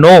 9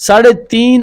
3.5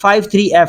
53F,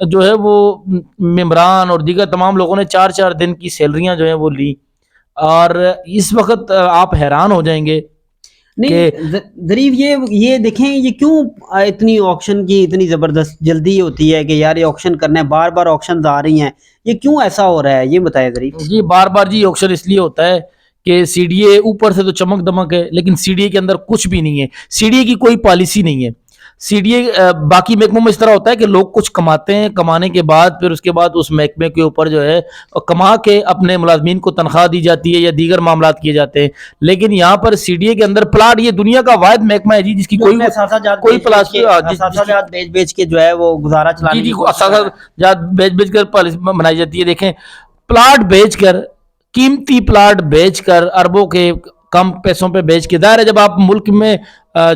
جو ہے وہ ممبران اور دیگر تمام لوگوں نے 4 دن کی سیلریاں جو ہیں وہ لی، اور اس وقت آپ حیران ہو جائیں گے کہ نہیں ظریف، یہ دیکھیں یہ کیوں اتنی آکشن کی اتنی زبردست جلدی ہوتی ہے کہ یار یہ آکشن کرنا ہے، بار بار آکشنز آ رہی ہیں، یہ کیوں ایسا ہو رہا ہے یہ بتائیں ظریف۔ جی بار بار جی آکشن اس لیے ہوتا ہے کہ سی ڈی اے اوپر سے تو چمک دمک ہے، لیکن سی ڈی اے کے اندر کچھ بھی نہیں ہے، سی ڈی اے کی کوئی پالیسی نہیں ہے۔ سی ڈی اے باقی محکموں میں اس طرح ہوتا ہے کہ لوگ کچھ کماتے ہیں، کمانے کے بعد پھر اس کے بعد اس محکمے کے اوپر جو ہے کما کے اپنے ملازمین کو تنخواہ دی جاتی ہے یا دیگر معاملات کیے جاتے ہیں، لیکن یہاں پر سی ڈی اے کے اندر پلاٹ، یہ دنیا کا واحد محکمہ ہے جی جس کی کوئی اثاثہ بیچ کے جو ہے وہ گزارا چلانے جی کی کوشش کر رہا ہے۔ جات بیچ کر پالیسی بنائی جاتی ہے۔ دیکھیں پلاٹ بیچ کر، قیمتی پلاٹ بیچ کر، اربوں کے کم پیسوں پہ بیچ کے، ظاہر ہے جب آپ ملک میں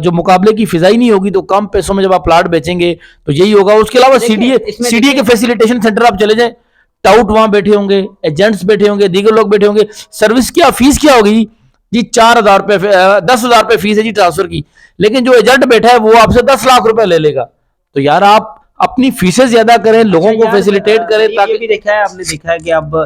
جو مقابلے کی فضا ہی نہیں ہوگی تو کم پیسوں میں جب آپ پلاٹ بیچیں گے تو یہی ہوگا۔ اس کے علاوہ سی ڈی اے کے فیسیلیٹیشن سینٹر آپ چلے جائیں، ٹاؤٹ وہاں بیٹھے ہوں گے، ایجنٹس بیٹھے ہوں گے، دیگر لوگ بیٹھے ہوں گے، سروس کیا فیس کیا ہوگی جی 4,000 روپے 10,000 روپے فیس ہے جی ٹرانسفر کی، لیکن جو ایجنٹ بیٹھا ہے وہ آپ سے 10 لاکھ روپے لے لے گا۔ تو یار آپ اپنی فیسیں زیادہ کریں، لوگوں کو فیسیلیٹیٹ کریں یہ تاکہ بھی دیکھا ہے آپ نے، دیکھا ہے کہ اب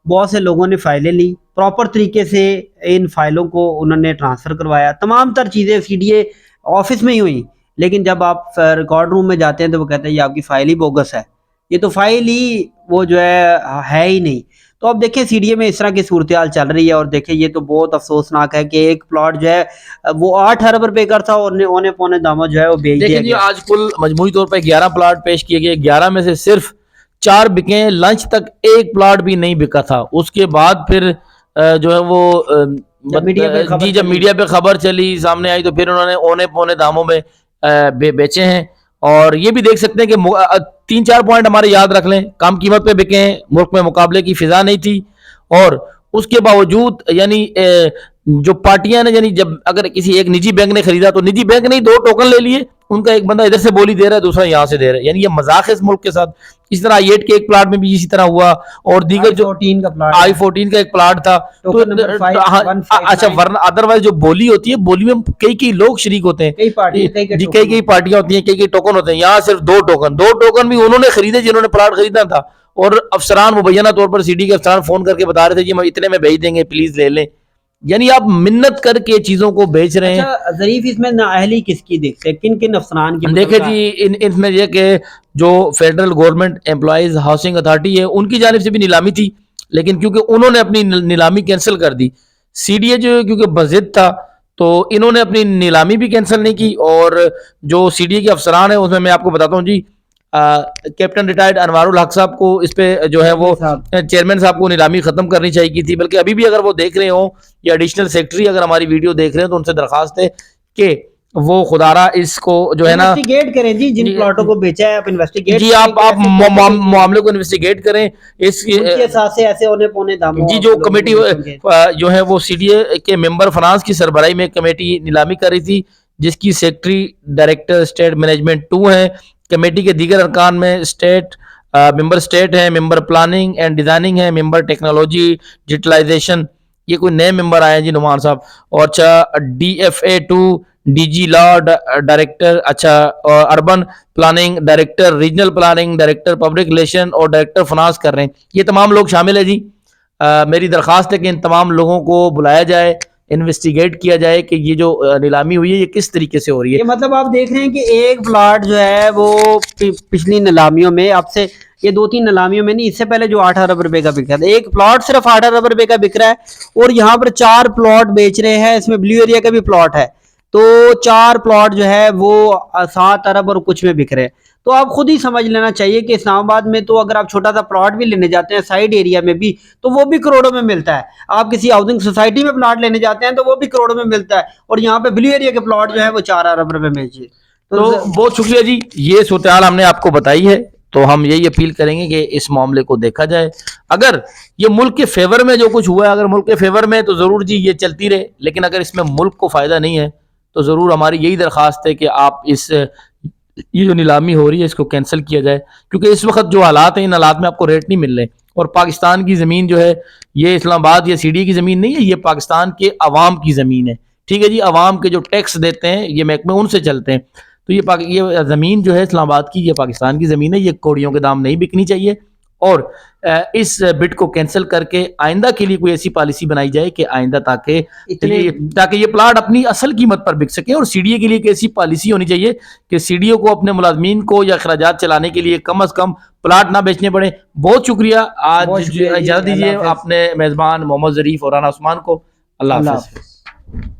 بہت سے لوگوں نے فائلیں لی، پراپر طریقے سے ان فائلوں کو انہوں نے ٹرانسفر کروایا، تمام تر چیزیں سی ڈی اے آفس میں ہی ہوئی، لیکن جب آپ ریکارڈ روم میں جاتے ہیں تو وہ کہتے ہیں یہ آپ کی فائل ہی بوگس ہے، یہ تو فائل ہی وہ جو ہے ہی نہیں۔ تو اب دیکھیں سی ڈی اے میں اس طرح کی صورتحال چل رہی ہے، اور دیکھیں یہ تو بہت افسوسناک ہے کہ ایک پلاٹ جو ہے وہ 8 ارب روپے کا تھا اور اونے پونے داموں جو ہے وہ بیچ دیا دیکھیں جی گیا۔ آج کل مجموعی طور پر 11 پلاٹ پیش کیے گئے، 11 میں سے صرف 4 بکے ہیں، لنچ تک ایک پلاٹ بھی نہیں بکا تھا۔ اس کے بعد پھر جو ہے وہ جب میڈیا پہ خبر جب چلی، میڈیا پہ خبر چلی سامنے آئی تو پھر انہوں نے اونے پونے داموں میں بیچے ہیں۔ اور یہ بھی دیکھ سکتے ہیں کہ 3-4 پوائنٹ ہمارے یاد رکھ لیں، کم قیمت پہ بکے ہیں، ملک میں مقابلے کی فضا نہیں تھی، اور اس کے باوجود یعنی جو پارٹیاں نے، یعنی جب اگر کسی ایک نجی بینک نے خریدا تو نجی بینک نے 2 ٹوکن لے لیے، ان کا ایک بندہ ادھر سے بولی دے رہا ہے، دوسرا یہاں سے دے رہا ہے، یعنی یہ مذاق ہے اس ملک کے ساتھ۔ اس طرح I-8 کے ایک پلاٹ میں بھی اسی طرح ہوا، اور دیگر جو I-14 کا پلاٹ، I-14 کا ایک پلاٹ تھا تو ٹوکن نمبر 5159۔ اچھا، ورنہ ادروائز جو بولی ہوتی ہے، بولی میں کئی لوگ شریک ہوتے ہیں، کئی پارٹیاں، جی کئی پارٹیاں ہوتی ہیں، کئی ٹوکن ہوتے ہیں، یہاں صرف 2 ٹوکن بھی انہوں نے خریدے جنہوں نے پلاٹ خریدنا تھا، اور افسران مبینہ طور پر سی ڈی کے افسران فون کر کے بتا رہے تھے جی ہم اتنے میں بھیج دیں گے پلیز لے لیں۔ یعنی آپ منت کر کے چیزوں کو بیچ رہے ہیں۔ اچھا ظریف، اس میں نااہلی کس کی دیکھتے ہیں، کن افسران کی؟ دیکھیں جی ان میں یہ کہ جو federal government employees housing authority ہے ان کی جانب سے بھی نیلامی تھی، لیکن کیونکہ انہوں نے اپنی نیلامی کینسل کر دی، سی ڈی اے جو کیونکہ بضد تھا تو انہوں نے اپنی نیلامی بھی کینسل نہیں کی، اور جو سی ڈی اے کے افسران ہیں اس میں آپ کو بتاتا ہوں جی، کیپٹن ریٹائرڈ انوار الحق صاحب کو اس پہ جو ہے وہ چیئرمین صاحب کو نیلامی ختم کرنی چاہیے تھی، بلکہ ابھی بھی اگر وہ دیکھ رہے ہوں یا ایڈیشنل سیکرٹری اگر ہماری ویڈیو دیکھ رہے ہیں تو ان سے درخواست ہے کہ وہ خدارہ اس کو جو ہے نا انویسٹیگیٹ کریں جی، جن پلاٹوں کو بیچا ہے آپ انویسٹیگیٹ جی، آپ معاملے کو انویسٹیگیٹ کریں۔ اس کے ساتھ سے ایسے ہونے پونے داموں جی جو کمیٹی جو ہے وہ سی ڈی اے کے ممبر فنانس کی سربراہی میں کمیٹی نیلامی کر رہی تھی، جس کی سیکرٹری ڈائریکٹر اسٹیٹ مینجمنٹ 2 ہیں۔ کمیٹی کے دیگر ارکان میں ممبر اسٹیٹ ہیں، ممبر پلاننگ اینڈ ڈیزائننگ ہیں، ممبر ٹیکنالوجی ڈیجیٹلائزیشن، یہ کوئی نئے ممبر آئے ہیں جی نعمان صاحب، اور اچھا D F A 2 D G law director, اچھا urban planning director, regional planning director, public relation اور ڈائریکٹر فنانس کر رہے ہیں، یہ تمام لوگ شامل ہیں جی۔ میری درخواست ہے کہ ان تمام لوگوں کو بلایا جائے، انویسٹیگیٹ کیا جائے کہ یہ جو نیلامی ہوئی ہے یہ کس طریقے سے ہو رہی ہے۔ یہ مطلب آپ دیکھ رہے ہیں کہ ایک پلاٹ جو ہے وہ پچھلی نیلامیوں میں، اب سے یہ 2-3 نیلامیوں میں نہیں، اس سے پہلے جو 8 ارب روپے کا بک رہا تھا، ایک پلاٹ صرف 8 ارب روپے کا بک رہا ہے، اور یہاں پر 4 پلاٹ بیچ رہے ہیں، اس میں بلیو ایریا کا بھی پلاٹ ہے، تو 4 پلاٹ جو ہے وہ 7 ارب اور کچھ میں بک رہے ہیں۔ تو آپ خود ہی سمجھ لینا چاہیے کہ اسلام آباد میں تو اگر آپ چھوٹا سا پلاٹ بھی لینے جاتے ہیں سائڈ ایریا میں بھی تو وہ بھی کروڑوں میں ملتا ہے، آپ کسی ہاؤسنگ سوسائٹی میں پلاٹ لینے جاتے ہیں تو وہ بھی کروڑوں میں ملتا ہے، اور یہاں پہ بلیو ایریا کے پلاٹ جو ہے وہ 4 ارب روپے میں بیچے۔ تو بہت شکریہ جی، یہ صورتحال ہم نے آپ کو بتائی ہے، تو ہم یہی اپیل کریں گے کہ اس معاملے کو دیکھا جائے، اگر یہ ملک کے فیور میں جو کچھ ہوا ہے، اگر ملک کے فیور میں تو ضرور جی یہ چلتی رہے، لیکن اگر اس میں ملک کو فائدہ نہیں ہے تو ضرور ہماری یہی درخواست ہے کہ آپ یہ جو نیلامی ہو رہی ہے اس کو کینسل کیا جائے، کیونکہ اس وقت جو حالات ہیں ان حالات میں آپ کو ریٹ نہیں مل رہے، اور پاکستان کی زمین جو ہے یہ اسلام آباد یا سی ڈی کی زمین نہیں ہے، یہ پاکستان کے عوام کی زمین ہے، ٹھیک ہے جی، عوام کے جو ٹیکس دیتے ہیں یہ محکمے ان سے چلتے ہیں، تو یہ زمین جو ہے اسلام آباد کی، یہ پاکستان کی زمین ہے، یہ کوڑیوں کے دام نہیں بکنی چاہیے، اور اس بٹ کو کینسل کر کے آئندہ کے لیے کوئی ایسی پالیسی بنائی جائے کہ آئندہ تاکہ یہ پلاٹ اپنی اصل قیمت پر بک سکے، اور سی ڈی اے کے لیے ایک ایسی پالیسی ہونی چاہیے کہ سی ڈی اے کو اپنے ملازمین کو یا اخراجات چلانے کے لیے کم از کم پلاٹ نہ بیچنے پڑے۔ بہت شکریہ، آج اجازت دیجیے اپنے میزبان محمد ظریف اور رانا عثمان کو۔ اللہ حافظ۔